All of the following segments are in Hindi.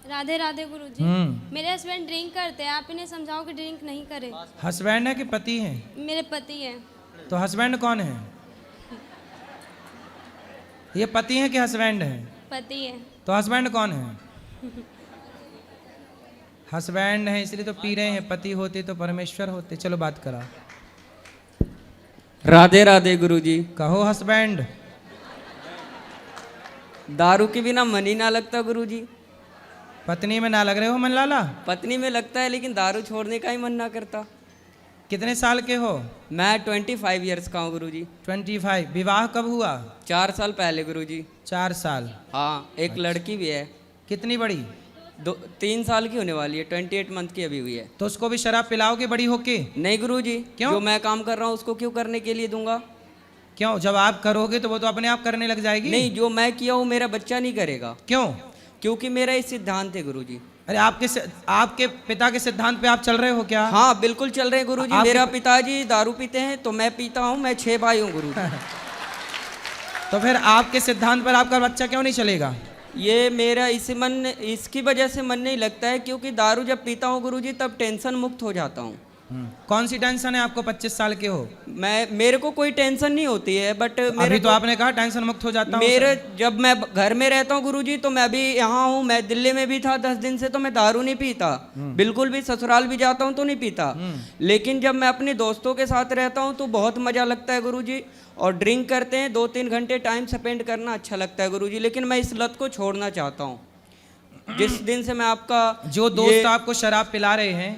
राधे राधे गुरुजी। मेरे हस्बैंड ड्रिंक करते हैं, आप इन्हें समझाओ कि ड्रिंक नहीं करे। हस्बैंड है कि पति है? मेरे पति हैं। तो हस्बैंड कौन है? ये पति है कि हस्बैंड है? पति हैं। तो हस्बैंड कौन है? हस्बैंड है इसलिए तो पी रहे हैं, पति होते तो परमेश्वर होते। चलो बात करा। राधे राधे गुरुजी। कहो हस्बैंड। दारू के बिना मन ही ना लगता गुरुजी। पत्नी में ना लग रहे हो मन लाला? पत्नी में लगता है लेकिन दारू छोड़ने का ही मन ना करता। कितने साल के हो? मैं 25 इयर्स का हूँ गुरुजी। 25। विवाह कब हुआ? 4 साल पहले गुरुजी। 4 साल। हाँ, एक लड़की भी है। कितनी बड़ी? 3 साल की होने वाली है, 28 मंथ की अभी हुई है। तो उसको भी शराब पिलाओगे बड़ी होके? नहीं गुरुजी। क्यों? जो मैं काम कर रहा हूँ उसको क्यों करने के लिए दूंगा? क्यों? जब आप करोगे तो वो तो अपने आप करने लग जाएगी। नहीं, जो मैं किया हूँ मेरा बच्चा नहीं करेगा। क्यों? क्योंकि मेरा ये सिद्धांत है गुरुजी। अरे आपके पिता के सिद्धांत पे आप चल रहे हो क्या? हाँ बिल्कुल चल रहे हैं गुरुजी। मेरा पिताजी दारू पीते हैं तो मैं पीता हूँ। मैं 6 भाई हूँ गुरुजी। तो फिर आपके सिद्धांत पर आपका बच्चा क्यों नहीं चलेगा? ये मेरा इसकी वजह से मन नहीं लगता है, क्योंकि दारू जब पीता हूँ गुरुजी तब टेंशन मुक्त हो जाता हूँ। कौन सी टेंशन है आपको? 25 साल के हो। मेरे को कोई टेंशन नहीं होती है, बट अभी तो आपने कहा टेंशन मुक्त हो जाता हूँ। जब मैं घर में रहता हूँ गुरुजी तो मैं अभी यहाँ हूँ, मैं दिल्ली में भी था 10 दिन से, तो मैं दारू नहीं पीता बिल्कुल भी। ससुराल भी जाता हूँ तो नहीं पीता। लेकिन जब मैं अपने दोस्तों के साथ रहता हूँ तो बहुत मजा लगता है गुरुजी। और ड्रिंक करते हैं 2-3 घंटे टाइम स्पेंड करना अच्छा लगता है गुरुजी। लेकिन मैं इस लत को छोड़ना चाहता हूँ। जिस दिन से मैं आपका जो दोस्त आपको शराब पिला रहे हैं,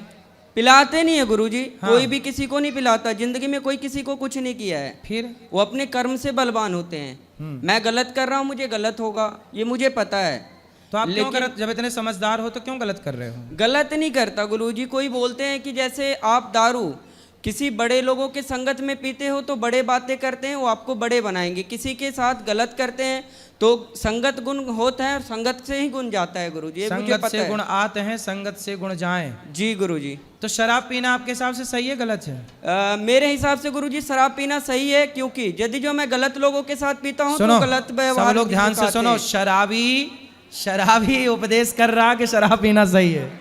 पिलाते नहीं है गुरुजी। हाँ। कोई भी किसी को नहीं पिलाता। जिंदगी में कोई किसी को कुछ नहीं किया है। फिर वो अपने कर्म से बलवान होते हैं। मैं गलत कर रहा हूँ, मुझे गलत होगा, ये मुझे पता है। तो आप क्यों गलत? जब इतने समझदार हो तो क्यों गलत कर रहे हो? गलत नहीं करता गुरुजी। कोई बोलते हैं कि जैसे आप दारू किसी बड़े लोगों के संगत में पीते हो तो बड़े बातें करते हैं, वो आपको बड़े बनाएंगे। किसी के साथ गलत करते हैं तो संगत गुण होता है और संगत से ही गुण जाता है गुरुजी। ये मुझे संगत पता से है। गुण आते हैं, संगत से गुण जाएं। जी गुरुजी। तो शराब पीना आपके हिसाब से सही है गलत है? मेरे हिसाब से गुरुजी शराब पीना सही है, क्योंकि यदि जो मैं गलत लोगों के साथ पीता हूँ तो गलत व्यवहार। सब लोग ध्यान से सुनो। शराबी उपदेश कर रहा कि शराब पीना सही है।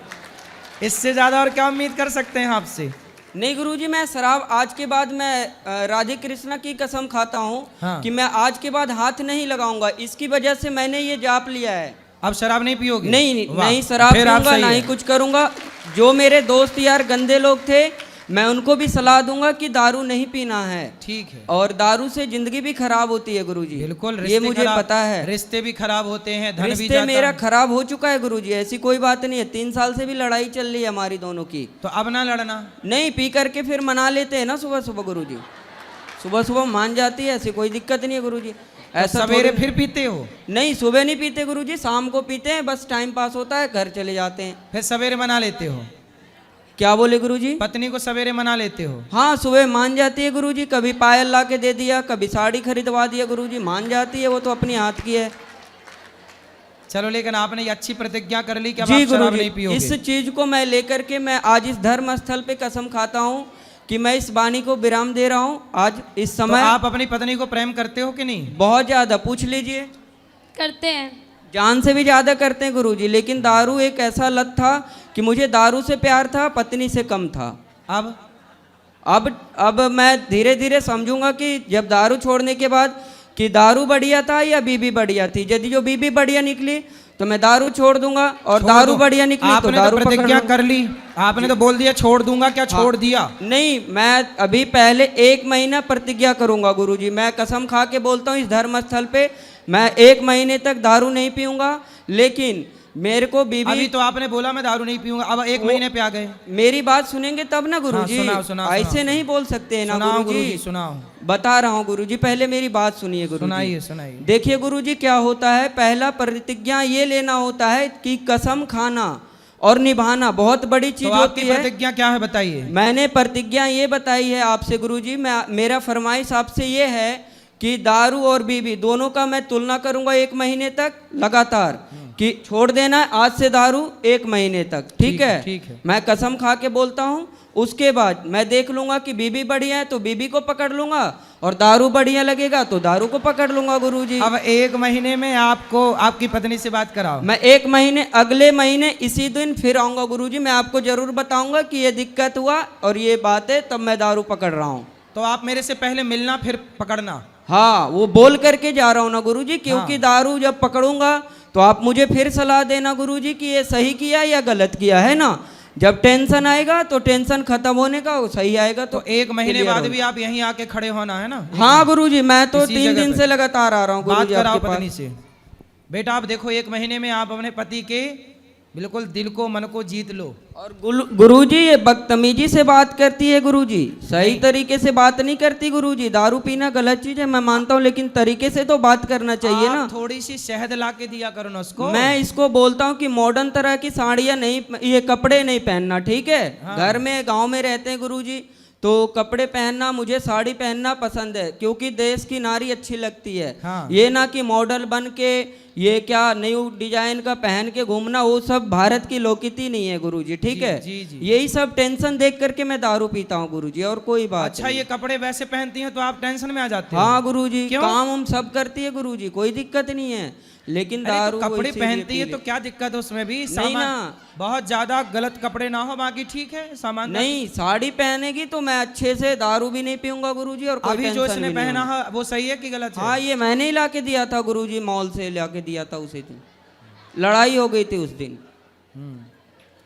इससे ज्यादा और क्या उम्मीद कर सकते हैं आपसे? नहीं गुरुजी, मैं शराब आज के बाद मैं राधे कृष्णा की कसम खाता हूँ। हाँ। कि मैं आज के बाद हाथ नहीं लगाऊंगा। इसकी वजह से मैंने ये जाप लिया है। अब शराब नहीं पियोगे? नहीं शराब पीऊंगा, ना ही कुछ करूंगा। जो मेरे दोस्त यार गंदे लोग थे मैं उनको भी सलाह दूंगा कि दारू नहीं पीना है। ठीक है। और दारू से जिंदगी भी खराब होती है गुरुजी। बिल्कुल, ये मुझे पता है। रिश्ते भी खराब होते हैं, धन भी रिश्ते जाता मेरा है। खराब हो चुका है गुरुजी, ऐसी कोई बात नहीं है। 3 साल से भी लड़ाई चल रही है हमारी दोनों की। तो अब ना लड़ना। नहीं, पी करके फिर मना लेते हैं ना सुबह सुबह गुरुजी। सुबह सुबह मान जाती है, ऐसी कोई दिक्कत नहीं है गुरुजी। ऐसा सवेरे फिर पीते हो? नहीं, सुबह नहीं पीते गुरुजी, शाम को पीते हैं। बस टाइम पास होता है, घर चले जाते हैं। फिर सवेरे मना लेते हो? क्या बोले गुरुजी? पत्नी को सवेरे मना लेते हो? हाँ, सुबह मान जाती है गुरुजी। कभी पायल ला के दे दिया, कभी साड़ी खरीदवा दिया गुरुजी। मान जाती है, वो तो अपनी हाथ की है। चलो, लेकिन आपने ये अच्छी प्रतिज्ञा कर ली कि अब जी आप शराब नहीं गुरुजी, पियोगे। इस चीज को मैं लेकर के मैं आज इस धर्म स्थल पे कसम खाता हूँ कि मैं इस वाणी को विराम दे रहा हूँ आज इस समय। तो आप अपनी पत्नी को प्रेम करते हो कि नहीं? बहुत ज्यादा, पूछ लीजिए। करते हैं। जान से भी ज्यादा करते हैं गुरुजी। लेकिन दारू एक ऐसा लत था कि मुझे दारू से प्यार था, पत्नी से कम था। अब मैं धीरे धीरे समझूंगा कि जब दारू छोड़ने के बाद कि दारू बढ़िया था या बीबी बढ़िया थी। यदि जो बीबी बढ़िया निकली तो मैं दारू छोड़ दूंगा, और दारू बढ़िया निकली तो दारू प्रतिज्ञा कर ली। आपने तो बोल दिया छोड़ दूंगा, क्या छोड़ दिया? नहीं, मैं अभी पहले 1 महीना प्रतिज्ञा करूंगा गुरुजी। मैं कसम खा के बोलता हूँ इस धर्म स्थल पे मैं 1 महीने तक दारू नहीं पीऊंगा। लेकिन मेरे को बीबी, अभी तो आपने बोला मैं दारू नहीं पीऊंगा, अब 1 महीने पे आ गए। मेरी बात सुनेंगे तब ना गुरुजी। हाँ, सुनाओ, ऐसे नहीं बोल सकते ना गुरुजी। सुनाओ। बता रहा हूँ गुरुजी, पहले मेरी बात सुनिए गुरुजी। सुनाइए। देखिए गुरुजी, क्या होता है, पहला प्रतिज्ञा ये लेना होता है कि कसम खाना और निभाना बहुत बड़ी चीज होती है। प्रतिज्ञा क्या है बताइए? मैंने प्रतिज्ञा ये बताई है आपसे गुरुजी। मेरा फरमाइश आपसे ये है कि दारू और बीवी दोनों का मैं तुलना करूंगा 1 महीने तक लगातार। कि छोड़ देना है आज से दारू 1 महीने तक, ठीक है? ठीक है। मैं कसम खा के बोलता हूँ। उसके बाद मैं देख लूंगा कि बीबी बढ़िया है तो बीबी को पकड़ लूंगा, और दारू बढ़िया लगेगा तो दारू को पकड़ लूंगा गुरुजी। अब 1 महीने में आपको आपकी पत्नी से बात कराओ। मैं 1 महीने, अगले महीने इसी दिन फिर आऊंगा गुरुजी। मैं आपको जरूर बताऊंगा कि ये दिक्कत हुआ और ये बात है, तब मैं दारू पकड़ रहा हूँ। तो आप मेरे से पहले मिलना फिर पकड़ना। हाँ, वो बोल करके जा रहा हूँ ना गुरुजी, क्योंकि हाँ। दारू जब पकड़ूंगा तो आप मुझे फिर सलाह देना गुरुजी कि ये सही किया या गलत किया, है ना? जब टेंशन आएगा तो टेंशन खत्म होने का, वो सही आएगा तो 1 महीने clear बाद हो। भी आप यहीं आके खड़े होना है ना? हाँ गुरुजी, मैं तो इसी 3 जगह दिन पे। से लगातार आ रहा हूँ बात गुरुजी कराओ आपके पत्नी पास। से। बेटा आप देखो 1 महीने में आप अपने पति के बिल्कुल दिल को मन को जीत लो। और गुरुजी ये बदतमीजी से बात करती है गुरुजी, सही तरीके से बात नहीं करती गुरुजी। दारू पीना गलत चीज है, मैं मानता हूँ, लेकिन तरीके से तो बात करना चाहिए ना। आप थोड़ी सी शहद ला के दिया करो ना उसको। मैं इसको बोलता हूँ कि मॉडर्न तरह की साड़ियाँ नहीं, ये कपड़े नहीं पहनना, ठीक है? हाँ। घर में गांव में रहते हैं गुरुजी, तो कपड़े पहनना, मुझे साड़ी पहनना पसंद है, क्योंकि देश की नारी अच्छी लगती है। हाँ। ये ना कि मॉडल बन के ये क्या न्यू डिजाइन का पहन के घूमना, वो सब भारत की लोकनीति नहीं है गुरुजी, ठीक जी, है? जी, जी। यही सब टेंशन देख करके मैं दारू पीता हूँ गुरुजी, और कोई बात अच्छा नहीं। ये कपड़े वैसे पहनती हैं तो आप टेंशन में आ जाते हो? हाँ गुरुजी, क्यों? काम हम सब करती है गुरुजी, कोई दिक्कत नहीं है, लेकिन अरे दारू तो कपड़े इसीलिए पहनती पी है ले- तो क्या दिक्कत है उसमें भी? नहीं सामान ना। बहुत ज्यादा गलत कपड़े ना हो, बाकी ठीक है सामान। नहीं, साड़ी पहनेगी तो मैं अच्छे से दारू भी नहीं पीऊंगा गुरुजी, और कोई अभी जो टेंशन इसने भी नहीं पहना होगी। है वो सही है कि गलत है? हाँ, ये मैंने ही ला के दिया था गुरुजी, मॉल से ला के दिया था उसी दिन। लड़ाई हो गई थी उस दिन।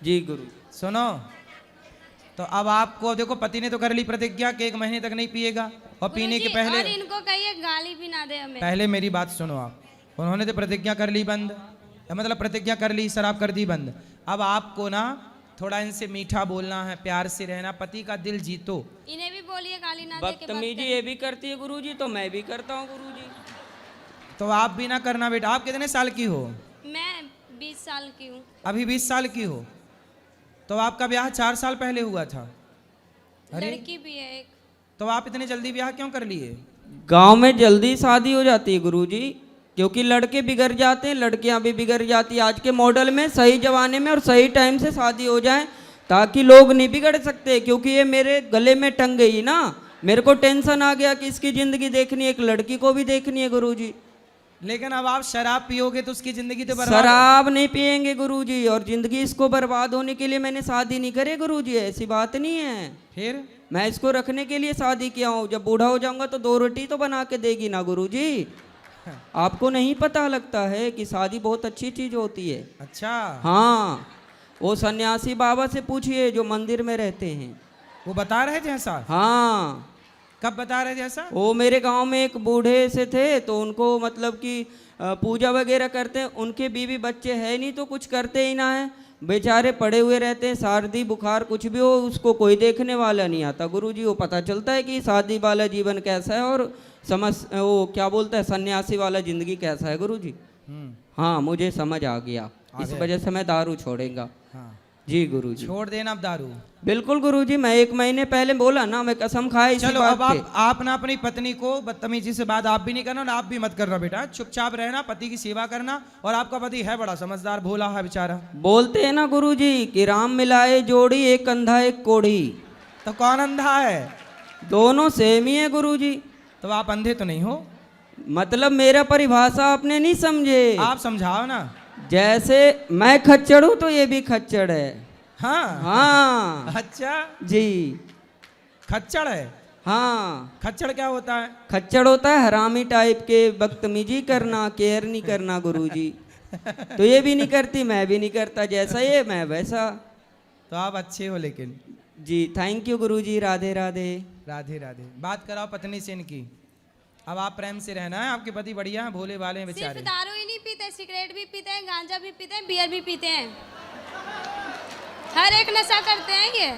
जी गुरु। सुनो, तो अब आपको देखो पति ने तो कर ली प्रतिज्ञा कि 1 महीने तक नहीं पिएगा, और पीने के गुरुजी, पहले और इनको कहिए गाली भी ना दे हमें। पहले मेरी बात सुनो आप। उन्होंने तो प्रतिज्ञा कर ली बंद, मतलब प्रतिज्ञा कर ली, शराब कर दी बंद। अब आपको ना थोड़ा इनसे मीठा बोलना है, प्यार से रहना, पति का दिल जीतो। इन्हें भी बोलिए गाली ना दे के बात बदतमीजी करें। ये भी करती है गुरुजी, तो मैं भी करता हूँ गुरुजी। तो आप भी ना करना बेटा। आप कितने साल की हो? मैं 20 साल की हूँ। अभी 20 साल की हो, तो आपका ब्याह 4 साल पहले हुआ था। अरे लड़की भी है एक। तो आप इतने जल्दी ब्याह क्यों कर लिए? गांव में जल्दी शादी हो जाती है गुरुजी, क्योंकि लड़के बिगड़ जाते हैं, लड़कियां भी बिगड़ जाती है। आज के मॉडल में सही जमाने में और सही टाइम से शादी हो जाए, ताकि लोग नहीं बिगड़ सकते। क्योंकि ये मेरे गले में टंग गई ना, मेरे को टेंशन आ गया कि इसकी जिंदगी देखनी है, एक लड़की को भी देखनी है गुरुजी। लेकिन अब आप शराब पियोगे तो उसकी जिंदगी तो बर्बाद। शराब नहीं पियेंगे गुरुजी, और जिंदगी इसको बर्बाद होने के लिए मैंने शादी नहीं करी गुरुजी, ऐसी बात नहीं है। फिर मैं इसको रखने के लिए शादी किया हूँ। जब बूढ़ा हो जाऊंगा तो 2 रोटी तो बना के देगी ना गुरुजी। आपको नहीं पता लगता है कि शादी बहुत अच्छी चीज होती है। अच्छा, हाँ, वो सन्यासी बाबा से पूछिए जो मंदिर में रहते हैं, वो बता रहे थे ऐसा? हाँ। कब बता रहे थे ऐसा? वो मेरे गांव में एक बूढ़े से थे, तो उनको मतलब कि पूजा वगैरह करते हैं, उनके बीवी बच्चे है नहीं तो कुछ करते ही ना है, बेचारे पड़े हुए रहते हैं। सर्दी बुखार कुछ भी हो उसको कोई देखने वाला नहीं आता गुरुजी। वो पता चलता है कि शादी वाला जीवन कैसा है और वो क्या बोलता है सन्यासी वाला जिंदगी कैसा है गुरुजी। हाँ, मुझे समझ आ गया, इस वजह से मैं दारू छोड़ेगा। हाँ, जी गुरुजी। छोड़ देना अब दारू। बिल्कुल गुरुजी, मैं 1 महीने पहले बोला ना, मैं कसम खाई इसी चलो बात अब पे। आप ना अपनी पत्नी को बदतमीजी से बात आप भी नहीं करना, ना आप भी मत करना बेटा। चुपचाप रहना, पति की सेवा करना। और आपका पति है बड़ा समझदार, भोला है बेचारा। बोलते हैं ना गुरुजी कि राम मिलाए जोड़ी, एक अंधा एक कोढ़ी। तो कौन अंधा है? दोनों सेम ही है गुरुजी। तो आप अंधे तो नहीं हो? मतलब मेरा परिभाषा आपने नहीं समझे। आप समझाओ ना। जैसे मैं खच्चड़ हूं तो ये भी खच्चड़ है। हाँ हाँ अच्छा, जी, खच्चड़ है। हाँ। खच्चड़ क्या होता है? खच्चड़ होता है हरामी टाइप के, बदतमीजी करना, केयर नहीं करना गुरुजी। तो ये भी नहीं करती, मैं भी नहीं करता, जैसा ये मैं वैसा। तो आप अच्छे हो लेकिन। जी थैंक यू गुरुजी, राधे राधे। राधे राधे। बात कराओ पत्नी से इनकी। अब आप प्रेम से रहना है, आपके पति बढ़िया हैं, भोले भाले हैं सिर्फ बेचारे। दारू ही नहीं पीते, सिगरेट भी पीते हैं, गांजा भी पीते हैं, बियर भी पीते हैं, हर एक नशा करते हैं ये।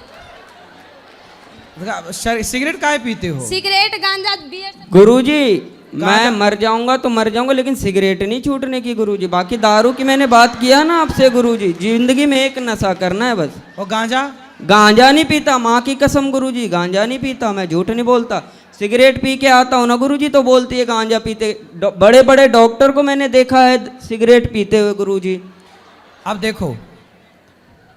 सिगरेट काहे पीते हो? सिगरेट, गांजा, बियर। गुरुजी मैं मर जाऊंगा तो मर जाऊंगा, लेकिन सिगरेट नहीं छूटने की गुरुजी। बाकी दारू की मैंने बात किया ना आपसे गुरुजी, जिंदगी में एक नशा करना है बस। और गांजा? गांजा नहीं पीता, माँ की कसम गुरुजी, गांजा नहीं पीता, मैं झूठ नहीं बोलता। सिगरेट पी के आता हूँ ना गुरुजी तो बोलती है गांजा पीते। बड़े बड़े डॉक्टर को मैंने देखा है सिगरेट पीते हुए गुरुजी। अब देखो,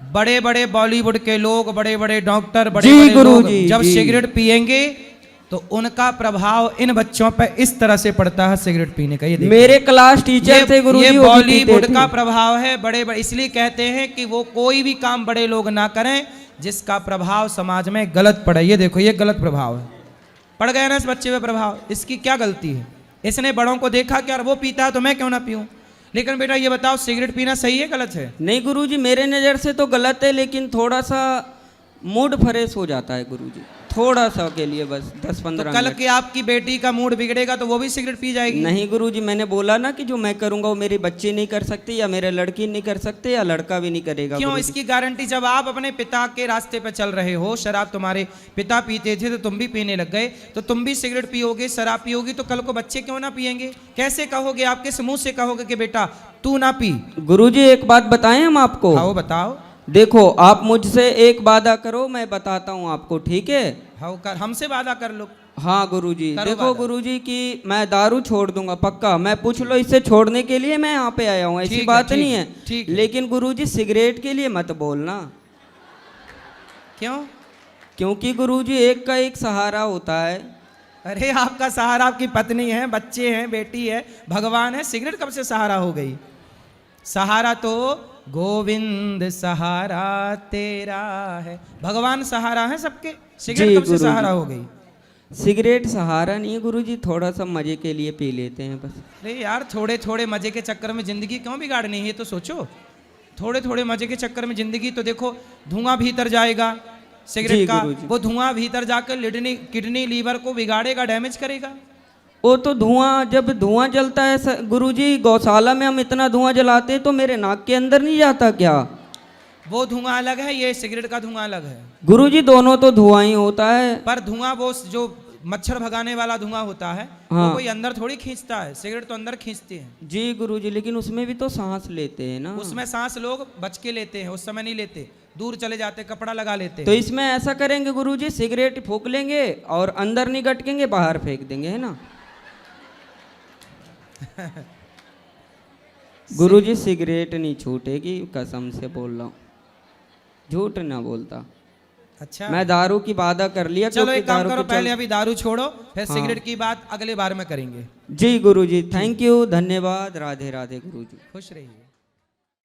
बड़े बड़े बॉलीवुड के लोग, बड़े बड़े डॉक्टर, बड़े जी बड़े लोग गुरुजी, जब जी। सिगरेट पिएंगे तो उनका प्रभाव इन बच्चों पर इस तरह से पड़ता है सिगरेट पीने का। ये देखो, मेरे क्लास टीचर थे गुरुजी, ये वो भी बॉलीवुड पीते का थे। प्रभाव है। बड़े बड़े इसलिए कहते हैं कि वो कोई भी काम बड़े लोग ना करें जिसका प्रभाव समाज में गलत पड़े। ये देखो, ये गलत प्रभाव है, पड़ गया ना इस बच्चे पे प्रभाव। इसकी क्या गलती है? इसने बड़ों को देखा कि यार वो पीता है तो मैं क्यों ना पीऊं। लेकिन बेटा ये बताओ, सिगरेट पीना सही है गलत है? नहीं गुरुजी, मेरे नज़र से तो गलत है, लेकिन थोड़ा सा मूड फ्रेश हो जाता है गुरुजी, थोड़ा सा के लिए, बस 10-15 तो कल मिनट। के आपकी बेटी का मूड बिगड़ेगा तो वो भी सिगरेट पी जाएगी? नहीं गुरुजी, मैंने बोला ना कि जो मैं करूंगा वो मेरी बच्ची नहीं कर सकती, या मेरे लड़की नहीं कर सकते, या लड़का भी नहीं करेगा। क्यों? गुरुजी। इसकी गारंटी, जब आप अपने पिता के रास्ते पे चल रहे हो, शराब तुम्हारे पिता पीते थे तो तुम भी पीने लग गए, तो तुम भी सिगरेट पियोगे, शराब पियोगी, तो कल को बच्चे क्यों ना पिएंगे? कैसे कहोगे? आप किस मुंह से कहोगे कि बेटा तू ना पी? गुरुजी एक बात बताएं हम आपको। हाँ बताओ। देखो, आप मुझसे एक वादा करो, मैं बताता हूँ आपको, ठीक है? हाँ कर, हमसे वादा कर लो। हाँ गुरुजी, करो देखो वादा। गुरुजी कि मैं दारू छोड़ दूंगा पक्का। मैं पूछ लो, इससे छोड़ने के लिए मैं यहाँ पे आया हूँ, ऐसी ठीक है, बात ठीक नहीं है, है। ठीक है। लेकिन गुरुजी सिगरेट के लिए मत बोलना, क्यों? क्योंकि गुरुजी एक का एक सहारा होता है। अरे आपका सहारा आपकी पत्नी है, बच्चे हैं, बेटी है, भगवान है। सिगरेट कब से सहारा हो गई? सहारा तो गोविंद सहारा तेरा है, भगवान सहारा है सबके। सिगरेट जी, कब से गुरुजी। सहारा हो गई? सिगरेट सहारा नहीं है गुरुजी, थोड़ा सा मजे के लिए पी लेते हैं बस। अरे यार, थोड़े थोड़े मजे के चक्कर में जिंदगी क्यों बिगाड़नी है? ये तो सोचो, थोड़े थोड़े मजे के चक्कर में जिंदगी, तो देखो धुआं भीतर जाएगा सिगरेट जी, का, गुरुजी। वो धुआं भीतर जाकर किडनी लीवर को बिगाड़ेगा, डैमेज करेगा। वो तो धुआं, जब धुआं जलता है गुरुजी, गौशाला में हम इतना धुआं जलाते हैं तो मेरे नाक के अंदर नहीं जाता क्या? वो धुआं अलग है, ये सिगरेट का धुआं अलग है। गुरुजी दोनों तो धुआं ही होता है। पर धुआं वो जो मच्छर भगाने वाला धुआं होता है, हाँ। वो कोई अंदर थोड़ी खींचता है, सिगरेट तो अंदर खींचती है। जी गुरुजी, लेकिन उसमें भी तो सांस लेते हैं ना। उसमें सांस लोग बच के लेते हैं, उस समय नहीं लेते, दूर चले जाते, कपड़ा लगा लेते तो हैं। इसमें ऐसा करेंगे गुरुजी, सिगरेट फूंक लेंगे और अंदर नहीं गटकेंगे, बाहर फेंक देंगे, है ना? गुरुजी सिगरेट नहीं छूटेगी, कसम से बोल रहा हूँ, झूठ ना बोलता। अच्छा, मैं दारू की वादा कर लिया। चलो क्योंकि एक काम दारू करो, के पहले चल- अभी दारू छोड़ो, फिर हाँ। सिगरेट की बात अगले बार में करेंगे। जी गुरुजी, थैंक यू, धन्यवाद, राधे राधे गुरुजी। खुश रहिए।